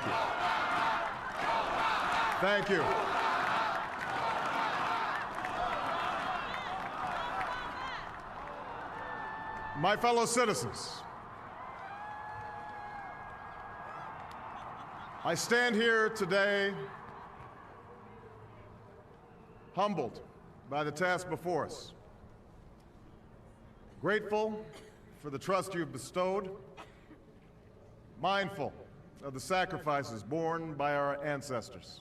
you. Thank you. My fellow citizens, I stand here today humbled by the task before us, grateful for the trust you've bestowed, mindful of the sacrifices borne by our ancestors.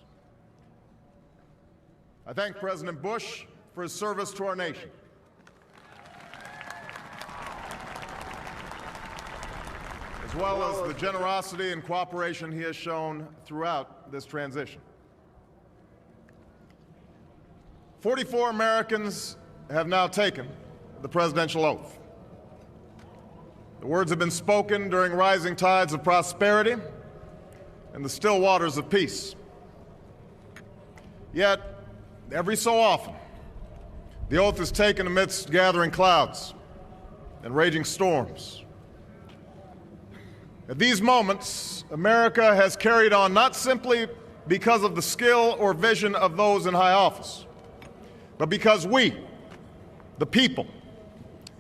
I thank President Bush for his service to our nation. As well as the generosity and cooperation he has shown throughout this transition. 44 Americans have now taken the presidential oath. The words have been spoken during rising tides of prosperity and the still waters of peace. Yet, every so often, the oath is taken amidst gathering clouds and raging storms. At these moments, America has carried on not simply because of the skill or vision of those in high office, but because we, the people,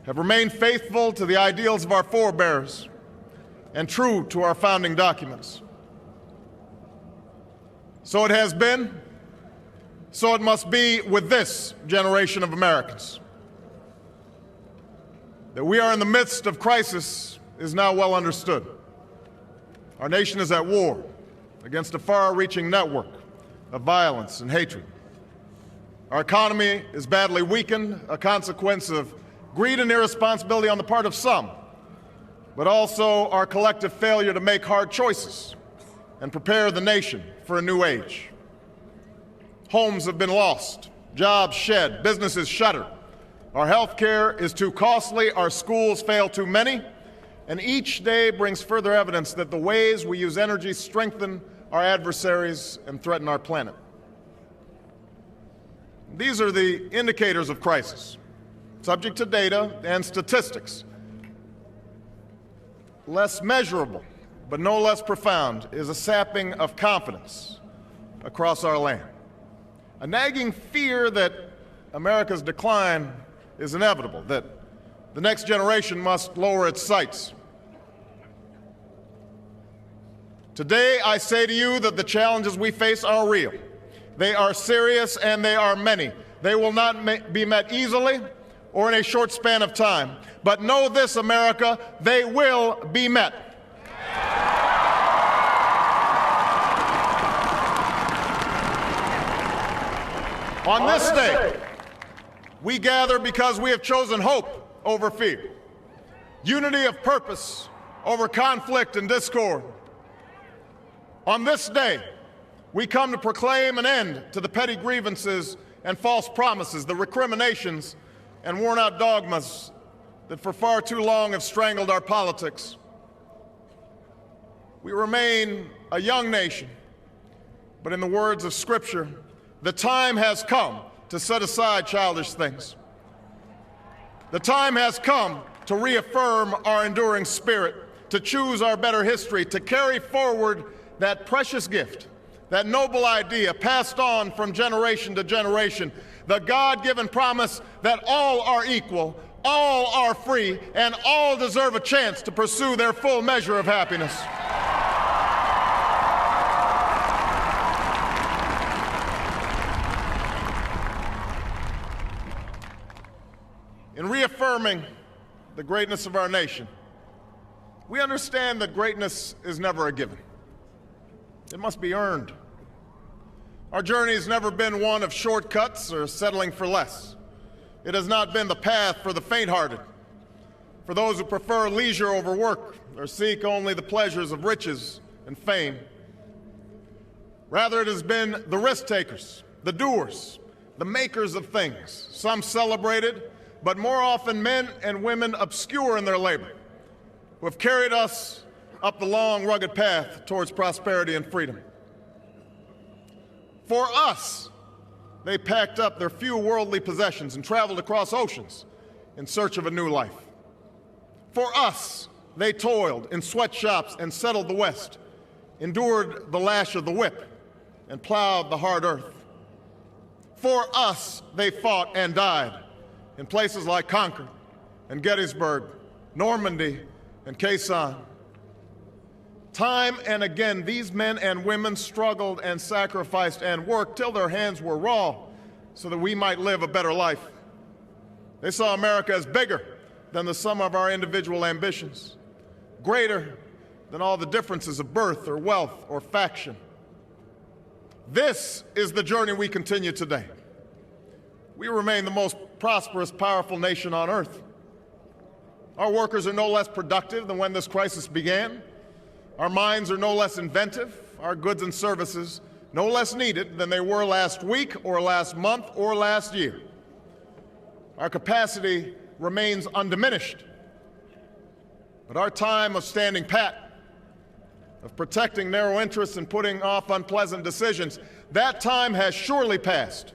have remained faithful to the ideals of our forebears and true to our founding documents. So it has been, so it must be with this generation of Americans. That we are in the midst of crisis is now well understood. Our nation is at war against a far-reaching network of violence and hatred. Our economy is badly weakened, a consequence of greed and irresponsibility on the part of some, but also our collective failure to make hard choices and prepare the nation for a new age. Homes have been lost, jobs shed, businesses shuttered. Our health care is too costly, our schools fail too many, and each day brings further evidence that the ways we use energy strengthen our adversaries and threaten our planet. These are the indicators of crisis, subject to data and statistics. Less measurable, but no less profound, is a sapping of confidence across our land. A nagging fear that America's decline is inevitable, that the next generation must lower its sights. Today, I say to you that the challenges we face are real. They are serious and they are many. They will not be met easily or in a short span of time. But know this, America, they will be met. On this day, we gather because we have chosen hope over fear, unity of purpose over conflict and discord. On this day, we come to proclaim an end to the petty grievances and false promises, the recriminations and worn-out dogmas that for far too long have strangled our politics. We remain a young nation, but in the words of Scripture, the time has come to set aside childish things. The time has come to reaffirm our enduring spirit, to choose our better history, to carry forward that precious gift, that noble idea passed on from generation to generation, the God-given promise that all are equal, all are free, and all deserve a chance to pursue their full measure of happiness. In reaffirming the greatness of our nation, we understand that greatness is never a given. It must be earned. Our journey has never been one of shortcuts or settling for less. It has not been the path for the faint-hearted, for those who prefer leisure over work or seek only the pleasures of riches and fame. Rather, it has been the risk-takers, the doers, the makers of things, some celebrated, but more often men and women obscure in their labor, who have carried us up the long, rugged path towards prosperity and freedom. For us, they packed up their few worldly possessions and traveled across oceans in search of a new life. For us, they toiled in sweatshops and settled the West endured the lash of the whip, and plowed the hard earth. For us, they fought and died in places like Concord and Gettysburg, Normandy and Quezon. Time and again, these men and women struggled and sacrificed and worked till their hands were raw so that we might live a better life. They saw America as bigger than the sum of our individual ambitions, greater than all the differences of birth or wealth or faction. This is the journey we continue today. We remain the most prosperous, powerful nation on earth. Our workers are no less productive than when this crisis began. Our minds are no less inventive, our goods and services no less needed than they were last week or last month or last year. Our capacity remains undiminished. But our time of standing pat, of protecting narrow interests and putting off unpleasant decisions, that time has surely passed.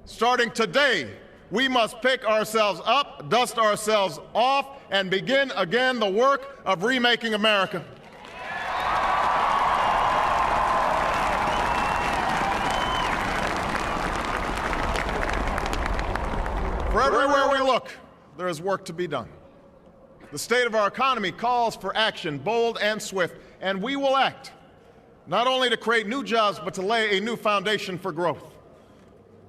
Starting today, we must pick ourselves up, dust ourselves off, and begin again the work of remaking America. For everywhere we look, there is work to be done. The state of our economy calls for action, bold and swift, and we will act, not only to create new jobs, but to lay a new foundation for growth.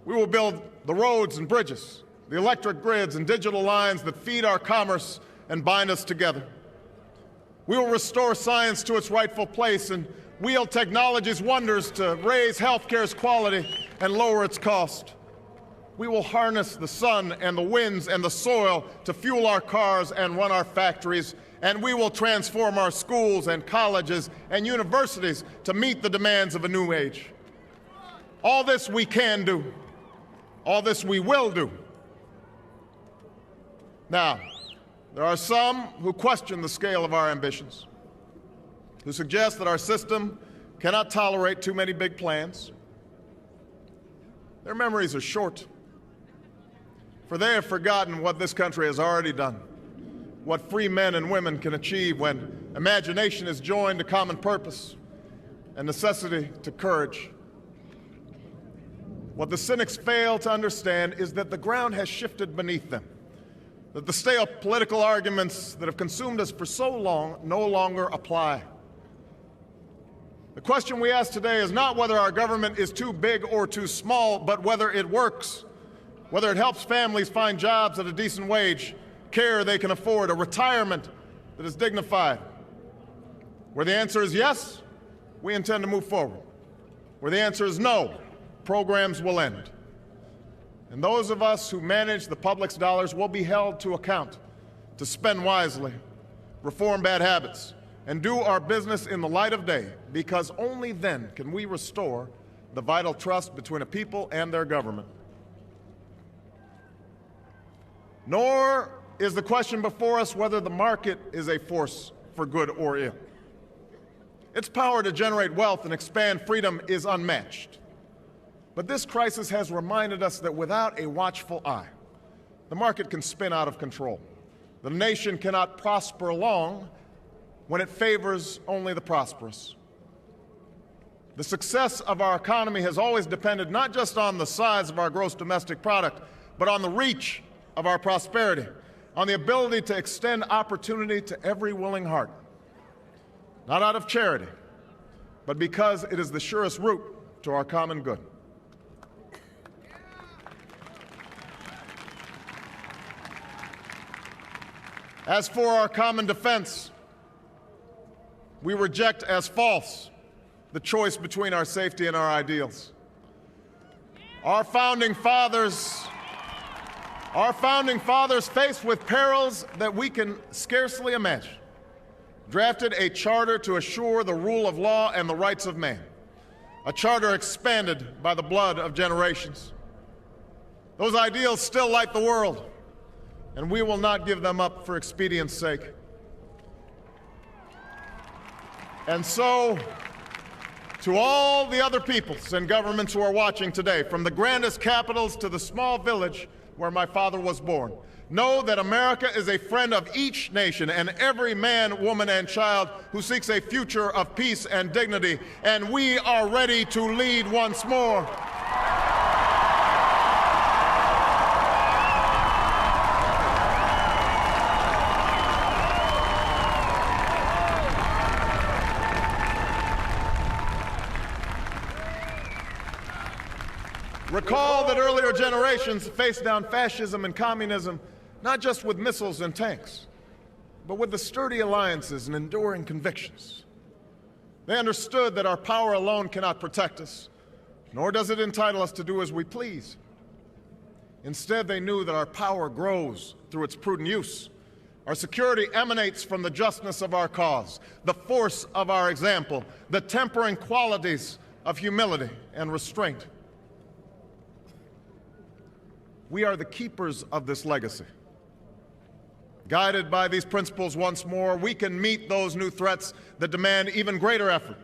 We will build the roads and bridges, the electric grids and digital lines that feed our commerce and bind us together. We will restore science to its rightful place and wield technology's wonders to raise healthcare's quality and lower its cost. We will harness the sun and the winds and the soil to fuel our cars and run our factories, and we will transform our schools and colleges and universities to meet the demands of a new age. All this we can do. All this we will do. Now, there are some who question the scale of our ambitions, who suggest that our system cannot tolerate too many big plans. Their memories are short, for they have forgotten what this country has already done, what free men and women can achieve when imagination is joined to common purpose and necessity to courage. What the cynics fail to understand is that the ground has shifted beneath them, that the stale political arguments that have consumed us for so long no longer apply. The question we ask today is not whether our government is too big or too small, but whether it works, whether it helps families find jobs at a decent wage, care they can afford, a retirement that is dignified. Where the answer is yes, we intend to move forward. Where the answer is no, programs will end. And those of us who manage the public's dollars will be held to account to spend wisely, reform bad habits, and do our business in the light of day, because only then can we restore the vital trust between a people and their government. Nor is the question before us whether the market is a force for good or ill. Its power to generate wealth and expand freedom is unmatched. But this crisis has reminded us that without a watchful eye, the market can spin out of control. The nation cannot prosper long when it favors only the prosperous. The success of our economy has always depended not just on the size of our gross domestic product, but on the reach of our prosperity, on the ability to extend opportunity to every willing heart, not out of charity, but because it is the surest route to our common good. As for our common defense, we reject as false the choice between our safety and our ideals. Our founding fathers, faced with perils that we can scarcely imagine, drafted a charter to assure the rule of law and the rights of man, a charter expanded by the blood of generations. Those ideals still light the world, and we will not give them up for expedience sake. And so, to all the other peoples and governments who are watching today, from the grandest capitals to the small village where my father was born, Know that America is a friend of each nation and every man, woman, and child who seeks a future of peace and dignity, and we are ready to lead once more. Recall that earlier generations faced down fascism and communism not just with missiles and tanks, but with the sturdy alliances and enduring convictions. They understood that our power alone cannot protect us, nor does it entitle us to do as we please. Instead, they knew that our power grows through its prudent use. Our security emanates from the justness of our cause, the force of our example, the tempering qualities of humility and restraint. We are the keepers of this legacy. Guided by these principles once more, we can meet those new threats that demand even greater effort,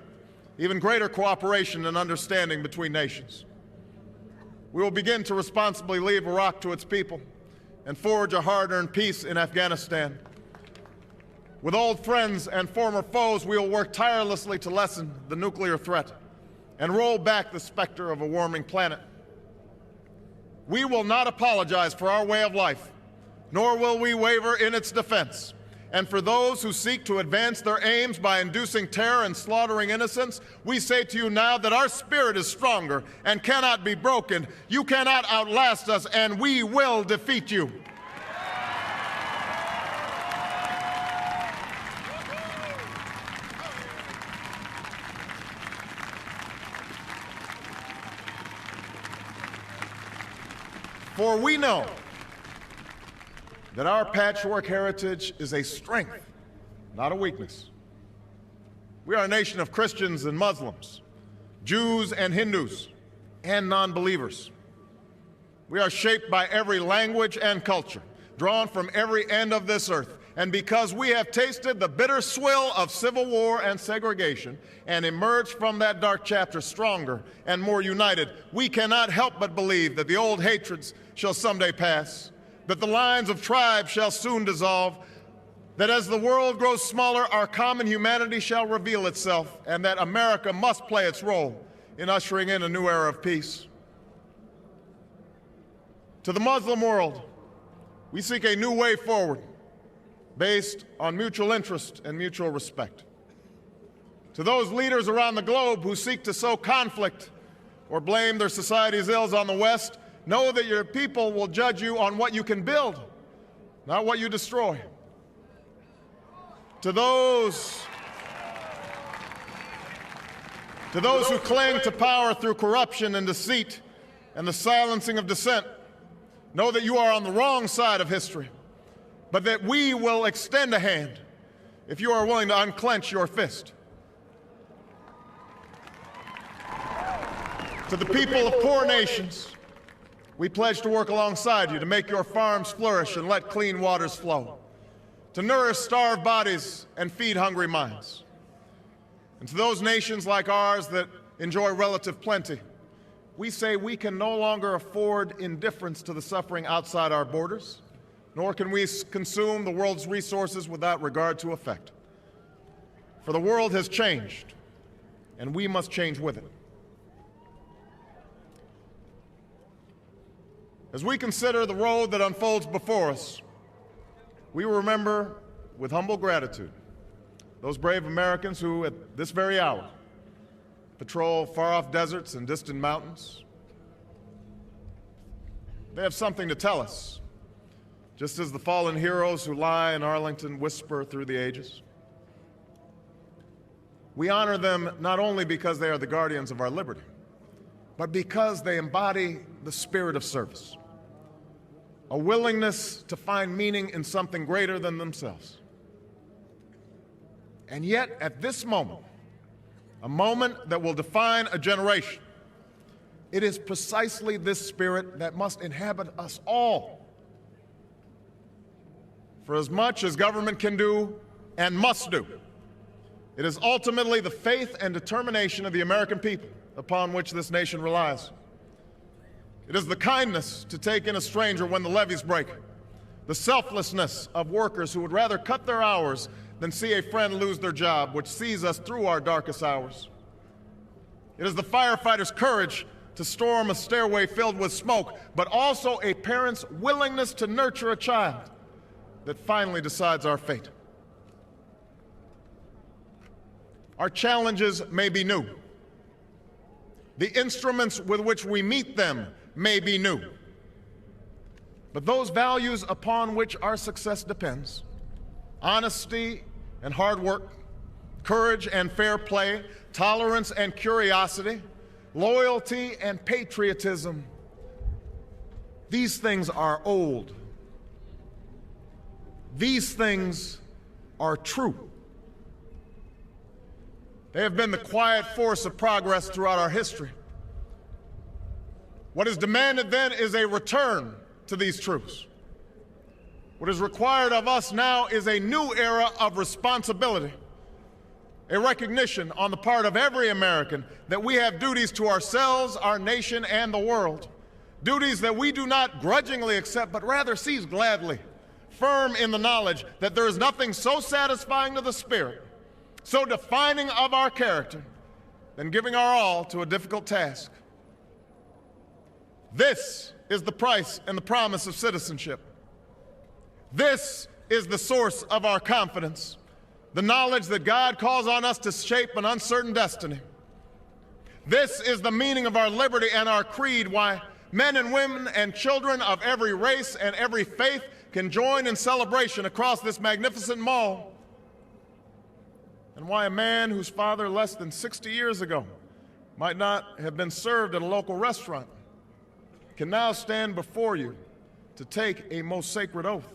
even greater cooperation and understanding between nations. We will begin to responsibly leave Iraq to its people and forge a hard-earned peace in Afghanistan. With old friends and former foes, we will work tirelessly to lessen the nuclear threat and roll back the specter of a warming planet. We will not apologize for our way of life, nor will we waver in its defense. And for those who seek to advance their aims by inducing terror and slaughtering innocents, we say to you now that our spirit is stronger and cannot be broken. You cannot outlast us, and we will defeat you. For we know that our patchwork heritage is a strength, not a weakness. We are a nation of Christians and Muslims, Jews and Hindus, and non-believers. We are shaped by every language and culture, drawn from every end of this earth. And because we have tasted the bitter swill of civil war and segregation and emerged from that dark chapter stronger and more united, we cannot help but believe that the old hatreds shall someday pass, that the lines of tribes shall soon dissolve, that as the world grows smaller, our common humanity shall reveal itself, and that America must play its role in ushering in a new era of peace. To the Muslim world, we seek a new way forward based on mutual interest and mutual respect. To those leaders around the globe who seek to sow conflict or blame their society's ills on the West, know that your people will judge you on what you can build, not what you destroy. To those who cling to power through corruption and deceit and the silencing of dissent, know that you are on the wrong side of history, but that we will extend a hand if you are willing to unclench your fist. To the people of poor nations, we pledge to work alongside you to make your farms flourish and let clean waters flow, to nourish starved bodies and feed hungry minds. And to those nations like ours that enjoy relative plenty, we say we can no longer afford indifference to the suffering outside our borders, nor can we consume the world's resources without regard to effect. For the world has changed, and we must change with it. As we consider the road that unfolds before us, we remember with humble gratitude those brave Americans who, at this very hour, patrol far-off deserts and distant mountains. They have something to tell us, just as the fallen heroes who lie in Arlington whisper through the ages. We honor them not only because they are the guardians of our liberty, but because they embody the spirit of service, a willingness to find meaning in something greater than themselves. And yet, at this moment, a moment that will define a generation, it is precisely this spirit that must inhabit us all. For as much as government can do and must do, it is ultimately the faith and determination of the American people upon which this nation relies. It is the kindness to take in a stranger when the levees break, the selflessness of workers who would rather cut their hours than see a friend lose their job, which sees us through our darkest hours. It is the firefighter's courage to storm a stairway filled with smoke, but also a parent's willingness to nurture a child that finally decides our fate. Our challenges may be new. The instruments with which we meet them may be new. But those values upon which our success depends, honesty and hard work, courage and fair play, tolerance and curiosity, loyalty and patriotism, these things are old. These things are true. They have been the quiet force of progress throughout our history. What is demanded then is a return to these truths. What is required of us now is a new era of responsibility, a recognition on the part of every American that we have duties to ourselves, our nation, and the world, duties that we do not grudgingly accept, but rather seize gladly, firm in the knowledge that there is nothing so satisfying to the spirit, so defining of our character, than giving our all to a difficult task. This is the price and the promise of citizenship. This is the source of our confidence, the knowledge that God calls on us to shape an uncertain destiny. This is the meaning of our liberty and our creed, why men and women and children of every race and every faith can join in celebration across this magnificent mall, and why a man whose father less than 60 years ago might not have been served at a local restaurant can now stand before you to take a most sacred oath.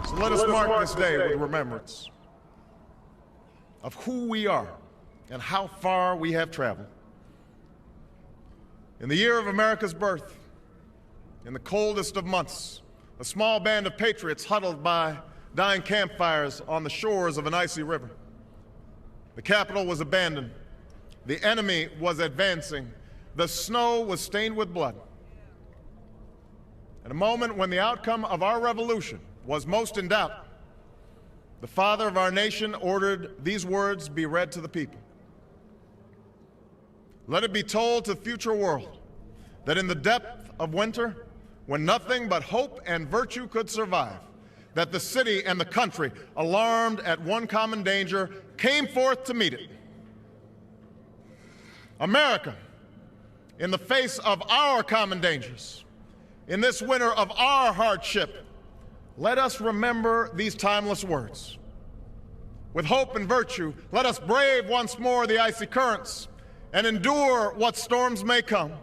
So let us mark this day with remembrance of who we are and how far we have traveled. In the year of America's birth, in the coldest of months, a small band of patriots huddled by dying campfires on the shores of an icy river. The capital was abandoned. The enemy was advancing. The snow was stained with blood. At a moment when the outcome of our revolution was most in doubt, the father of our nation ordered these words be read to the people. Let it be told to the future world that in the depth of winter, when nothing but hope and virtue could survive, that the city and the country, alarmed at one common danger, came forth to meet it. America, in the face of our common dangers, in this winter of our hardship, let us remember these timeless words. With hope and virtue, let us brave once more the icy currents and endure what storms may come.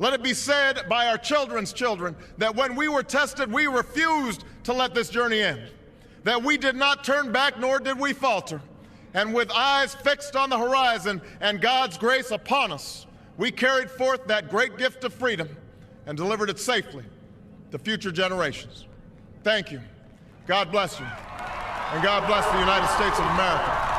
Let it be said by our children's children that when we were tested, we refused to let this journey end, that we did not turn back nor did we falter, and with eyes fixed on the horizon and God's grace upon us, we carried forth that great gift of freedom and delivered it safely to future generations. Thank you. God bless you. And God bless the United States of America.